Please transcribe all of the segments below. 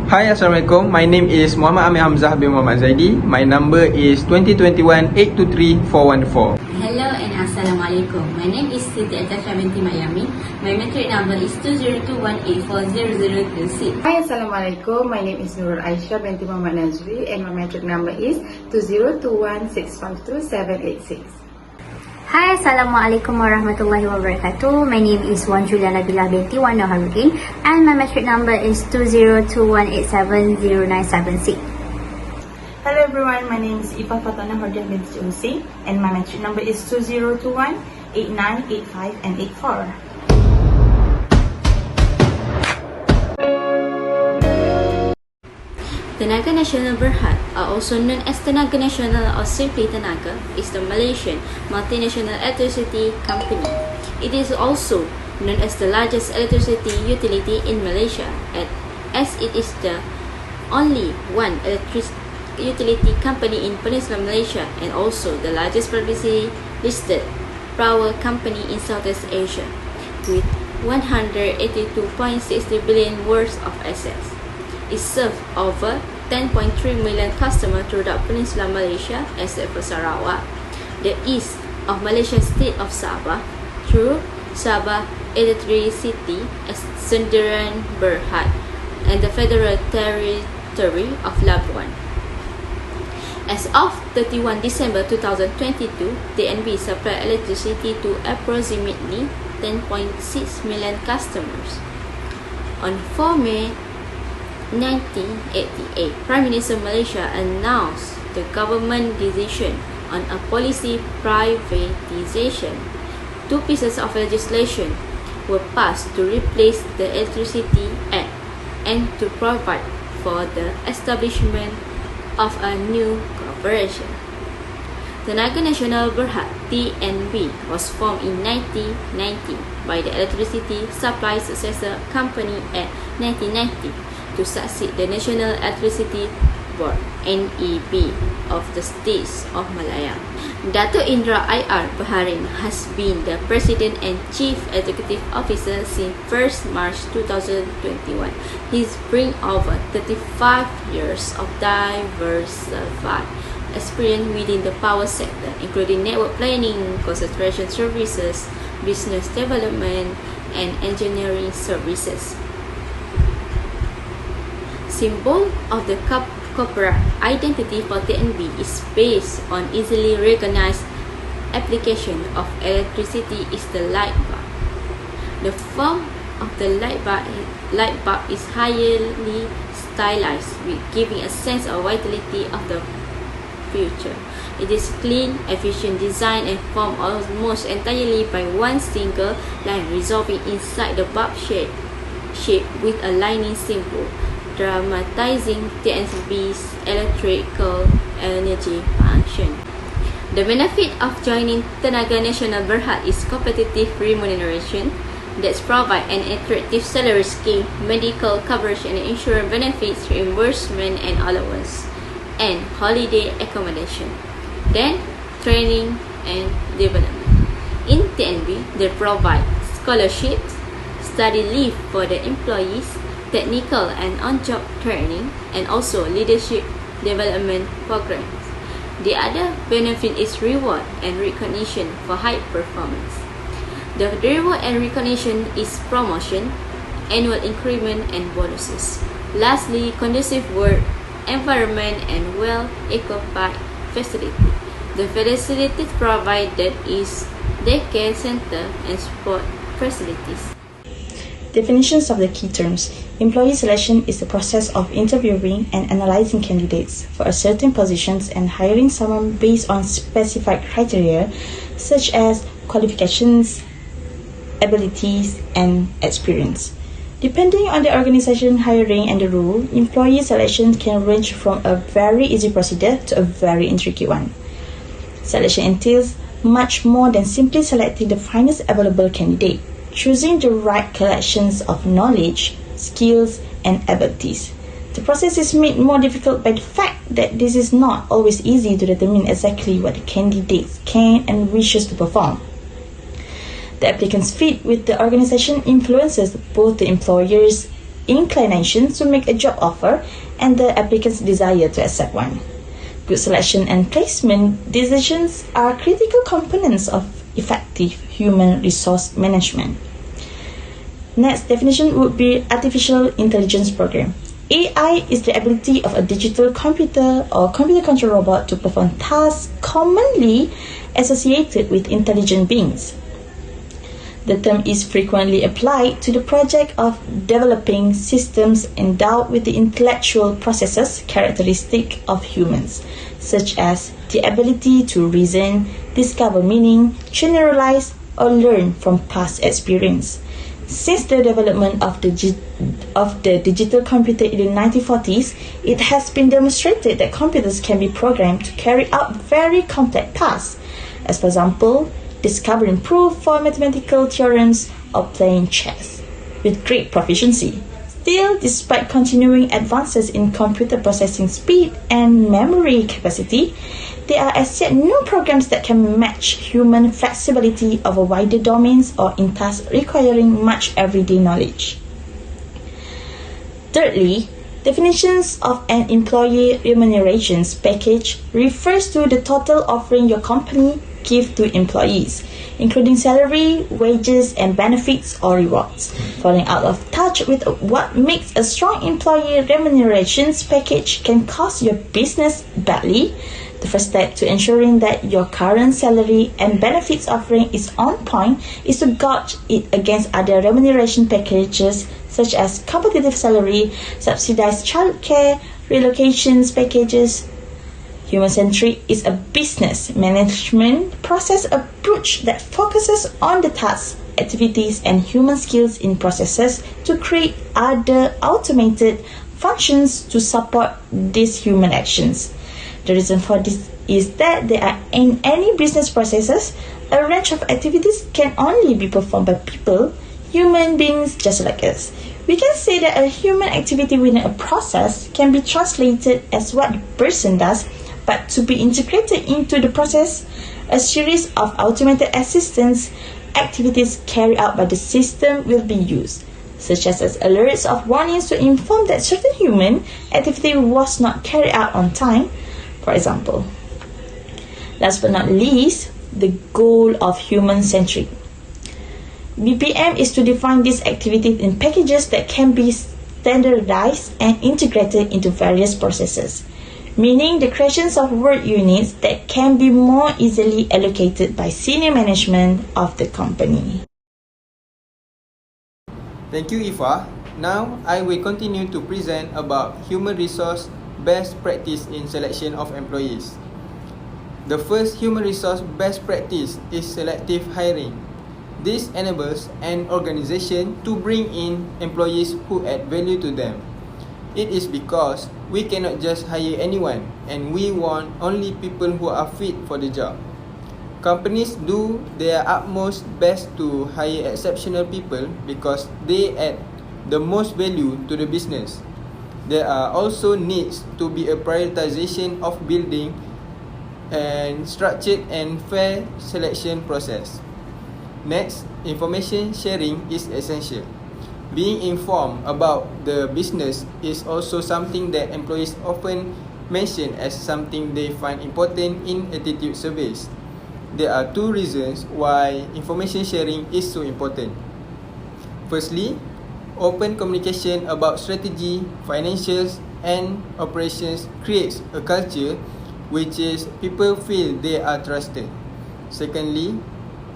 Hi, Assalamualaikum. My name is Muhammad Amir HAMZAH bin Muhammad ZAIDI. My number is 2021-823-414. Hello and Assalamualaikum. My name is Siti NATASHA binti YAMIN. My matric number is 2021840026. Hi, Assalamualaikum. My name is NURUL binti Muhammad NAZRE and my matric number is 2021652786. Hi, Assalamualaikum warahmatullahi wabarakatuh. My name is NABILLAH binti NOHARUDDin and my matric number is 2021870976. Hello everyone, my name is FATHONAH binti HUSAIN and my matric number is 20218985 and 84. Tenaga Nasional Berhad, are also known as Tenaga Nasional or simply Tenaga, is the Malaysian multinational electricity company. It is also known as the largest electricity utility in Malaysia, as it is the only one electricity utility company in Peninsular Malaysia and also the largest publicly listed power company in Southeast Asia, with 182.60 billion worth of assets. It serves over 10.3 million customers throughout Peninsular Malaysia except for Sarawak, the east of Malaysian state of Sabah, through Sabah Electricity Sdn Berhad, and the Federal Territory of Labuan. As of 31 December 2022, TNB supplied electricity to approximately 10.6 million customers. On 4 May 1988, Prime Minister Malaysia announced the government decision on a policy privatization. Two pieces of legislation were passed to replace the Electricity Act and to provide for the establishment of a new corporation. Tenaga Nasional Berhad (TNB) was formed in 1990 by the Electricity Supply Successor Company Act 1990 to succeed the National Electricity Board (NEB) of the States of Malaya. Datuk Indra IR Baharin has been the President and Chief Executive Officer since 1st March 2021. He's bring over 35 years of diversified experience within the power sector, including network planning, concentration services, business development, and engineering services. Symbol of the corporate identity for TNB is based on easily recognized application of electricity is the light bulb. The form of the light bulb is highly stylized, with giving a sense of vitality of the future. It is clean, efficient design and formed almost entirely by one single line, resolving inside the bulb shape with a lining symbol, dramatizing TNB's electrical energy function. The benefit of joining Tenaga Nasional Berhad is competitive remuneration that provide an attractive salary scheme, medical coverage and insurance benefits, reimbursement and allowance, and holiday accommodation. Then, training and development. In TNB, they provide scholarships, study leave for the employees, technical and on-job training, and also leadership development programs. The other benefit is reward and recognition for high performance. The reward and recognition is promotion, annual increment and bonuses. Lastly, conducive work environment and well-equipped facility. The facilities provided is daycare center and sport facilities. Definitions of the key terms. Employee selection is the process of interviewing and analyzing candidates for a certain positions and hiring someone based on specified criteria such as qualifications, abilities, and experience. Depending on the organization hiring and the rule, employee selection can range from a very easy procedure to a very intricate one. Selection entails much more than simply selecting the finest available candidate. Choosing the right collections of knowledge, skills, and abilities. The process is made more difficult by the fact that this is not always easy to determine exactly what the candidates can and wishes to perform. The applicant's fit with the organization influences both the employer's inclination to make a job offer and the applicant's desire to accept one. Good selection and placement decisions are critical components of effective human resource management. Next definition would be Artificial Intelligence Program. AI is the ability of a digital computer or computer control robot to perform tasks commonly associated with intelligent beings. The term is frequently applied to the project of developing systems endowed with the intellectual processes characteristic of humans, such as the ability to reason, discover meaning, generalize, or learn from past experience. Since the development of the digital computer in the 1940s, it has been demonstrated that computers can be programmed to carry out very complex tasks, as for example, discovering proof for mathematical theorems or playing chess with great proficiency. Still, despite continuing advances in computer processing speed and memory capacity, there are as yet no programs that can match human flexibility over wider domains or in tasks requiring much everyday knowledge. Thirdly, definitions of an employee remunerations package refers to the total offering your company give to employees, including salary, wages, and benefits or rewards. Falling out of touch with what makes a strong employee remunerations package can cost your business badly. The first step to ensuring that your current salary and benefits offering is on point is to gauge it against other remuneration packages such as competitive salary, subsidized childcare, relocations packages. Human-centric is a business management process approach that focuses on the tasks, activities, and human skills in processes to create other automated functions to support these human actions. The reason for this is that there are in any business processes, a range of activities can only be performed by people, human beings just like us. We can say that a human activity within a process can be translated as what the person does, but to be integrated into the process, a series of automated assistance activities carried out by the system will be used, such as alerts of warnings to inform that certain human activity was not carried out on time, for example. Last but not least, the goal of human-centric. BPM is to define these activities in packages that can be standardized and integrated into various processes, meaning the creations of work units that can be more easily allocated by senior management of the company. Thank you, IFFAH. Now, I will continue to present about human resource best practice in selection of employees. The first human resource best practice is selective hiring. This enables an organization to bring in employees who add value to them. It is because we cannot just hire anyone, and we want only people who are fit for the job. Companies do their utmost best to hire exceptional people because they add the most value to the business. There are also needs to be a prioritization of building and structured and fair selection process. Next, information sharing is essential. Being informed about the business is also something that employees often mention as something they find important in attitude surveys. There are two reasons why information sharing is so important. Firstly, open communication about strategy, financials, and operations creates a culture which is people feel they are trusted. Secondly,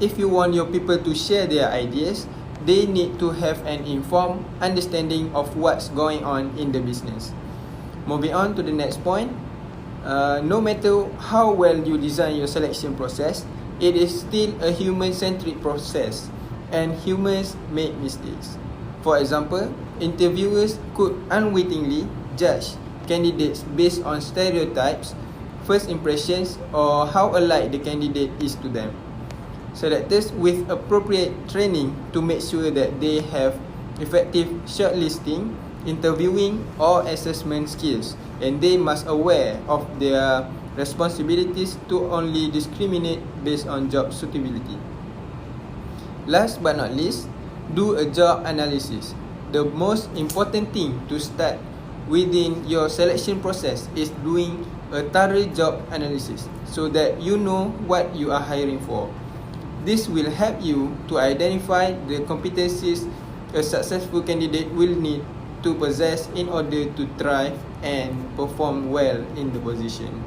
if you want your people to share their ideas, they need to have an informed understanding of what's going on in the business. Moving on to the next point, no matter how well you design your selection process, it is still a human-centric process, and humans make mistakes. For example, interviewers could unwittingly judge candidates based on stereotypes, first impressions, or how alike the candidate is to them. Selectors with appropriate training to make sure that they have effective shortlisting, interviewing, or assessment skills, and they must aware of their responsibilities to only discriminate based on job suitability. Last but not least, do a job analysis. the most important thing to start within your selection process is doing a thorough job analysis so that you know what you are hiring for. This will help you to identify the competencies a successful candidate will need to possess in order to thrive and perform well in the position.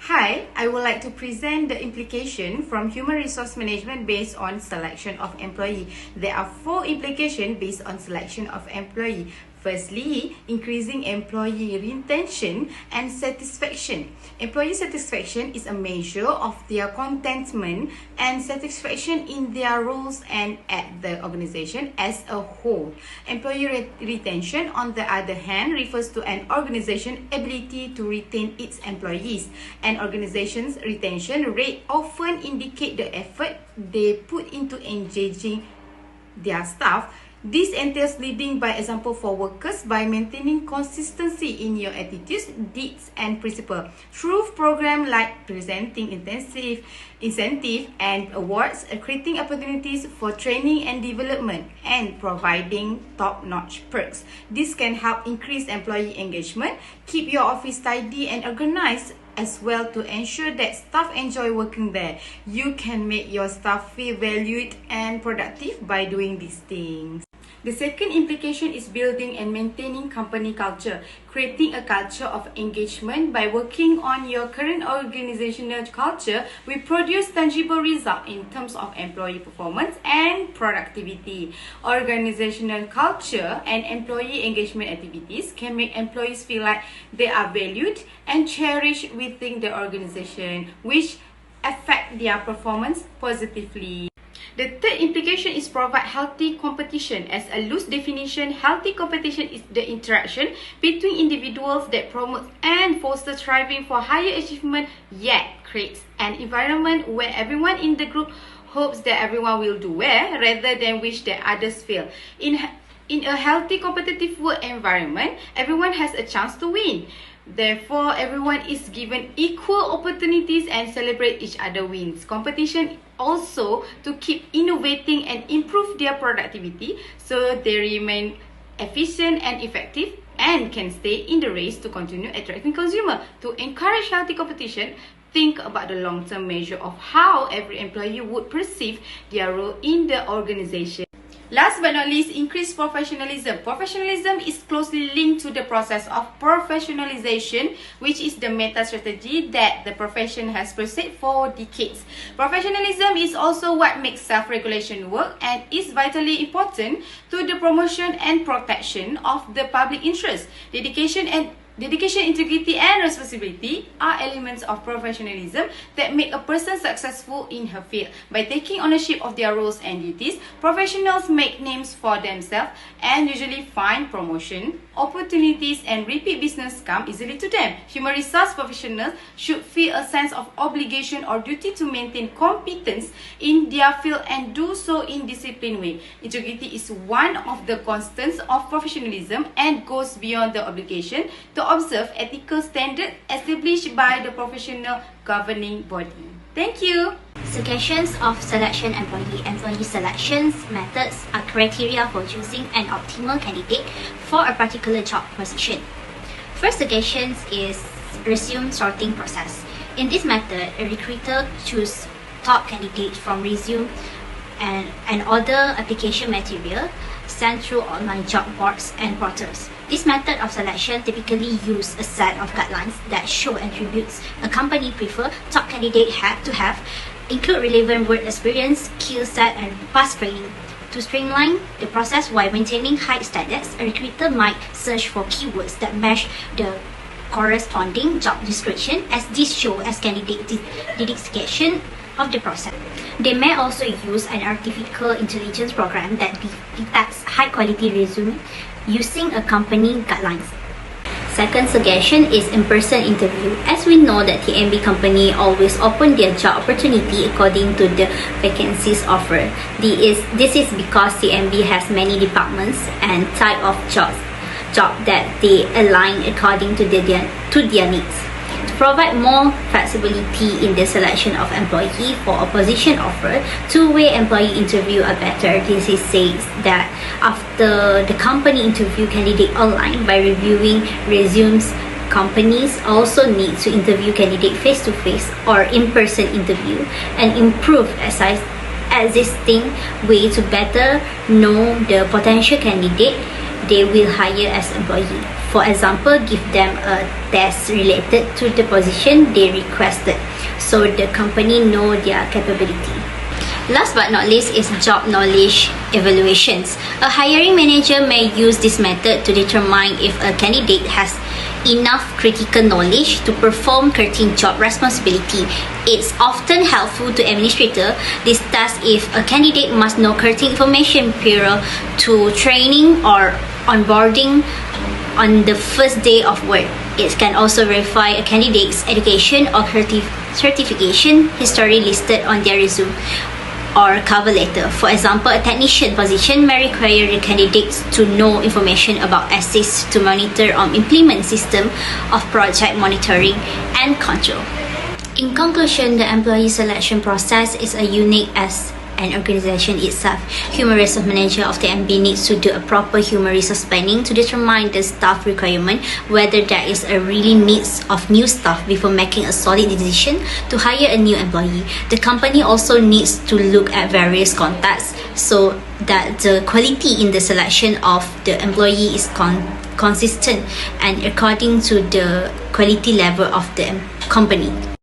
Hi, I would like to present the implication from human resource management based on selection of employee. There are 4 implications based on selection of employee. Firstly, increasing employee retention and satisfaction. Employee satisfaction is a measure of their contentment and satisfaction in their roles and at the organization as a whole. Employee retention, on the other hand, refers to an organization's ability to retain its employees. An organization's retention rate often indicate the effort they put into engaging their staff. This entails leading by example for workers by maintaining consistency in your attitudes, deeds, and principles. Through programs like presenting incentive and awards, creating opportunities for training and development, and providing top-notch perks. This can help increase employee engagement, keep your office tidy and organized, as well to ensure that staff enjoy working there. You can make your staff feel valued and productive by doing these things. The second implication is building and maintaining company culture. Creating a culture of engagement by working on your current organizational culture will produce tangible results in terms of employee performance and productivity. Organizational culture and employee engagement activities can make employees feel like they are valued and cherished within the organization, which affect their performance positively. The third implication is provide healthy competition. As a loose definition, healthy competition is the interaction between individuals that promotes and fosters striving for higher achievement, yet creates an environment where everyone in the group hopes that everyone will do well rather than wish that others fail. In a healthy competitive work environment, everyone has a chance to win. Therefore, everyone is given equal opportunities and celebrate each other's wins. Competition also to keep innovating and improve their productivity so they remain efficient and effective and can stay in the race to continue attracting consumers. To encourage healthy competition, think about the long-term measure of how every employee would perceive their role in the organization. Last but not least, increase professionalism. Professionalism is closely linked to the process of professionalization, which is the meta strategy that the profession has pursued for decades. Professionalism is also what makes self-regulation work and is vitally important to the promotion and protection of the public interest. Dedication, integrity, and responsibility are elements of professionalism that make a person successful in her field. By taking ownership of their roles and duties, professionals make names for themselves and usually find promotion, opportunities, and repeat business come easily to them. Human resource professionals should feel a sense of obligation or duty to maintain competence in their field and do so in disciplined way. Integrity is one of the constants of professionalism and goes beyond the obligation to observe ethical standards established by the professional governing body. Thank you. Suggestions of selection employee. Employee selections methods are criteria for choosing an optimal candidate for a particular job position. First suggestions is resume sorting process. In this method, a recruiter chooses top candidates from resume and other application material sent through online job boards and portals. This method of selection typically uses a set of guidelines that show attributes a company prefer top candidate to have, include relevant work experience, skill set, and past training. To streamline the process while maintaining high standards, a recruiter might search for keywords that match the corresponding job description, as this shows as candidate dedication of the process. They may also use an artificial intelligence program that detects high quality resume using a company guidelines. Second suggestion is in-person interview. As we know that TMB company always open their job opportunity according to the vacancies offered. This is because TMB has many departments and type of job that they align according to their needs. provide more flexibility in the selection of employee for a position offer, two-way employee interview are better. This is says that after the company interview candidate online by reviewing resumes, companies also need to interview candidate face-to-face or in-person interview and improve existing way to better know the potential candidate they will hire as employee. For example, give them a test related to the position they requested so the company know their capability. Last but not least is job knowledge evaluations. A hiring manager may use this method to determine if a candidate has enough critical knowledge to perform certain job responsibility. It's often helpful to administrator discuss if a candidate must know certain information prior to training or onboarding on the first day of work. It can also verify a candidate's education or certification history listed on their resume or cover letter. For example, a technician position may require the candidates to know information about access to monitor or implement system of project monitoring and control. In conclusion, the employee selection process is as unique as an organization itself. Human resource manager of the MB needs to do a proper human resource planning to determine the staff requirement, whether there is a really needs of new staff before making a solid decision to hire a new employee. The company also needs to look at various contacts so that the quality in the selection of the employee is consistent and according to the quality level of the company.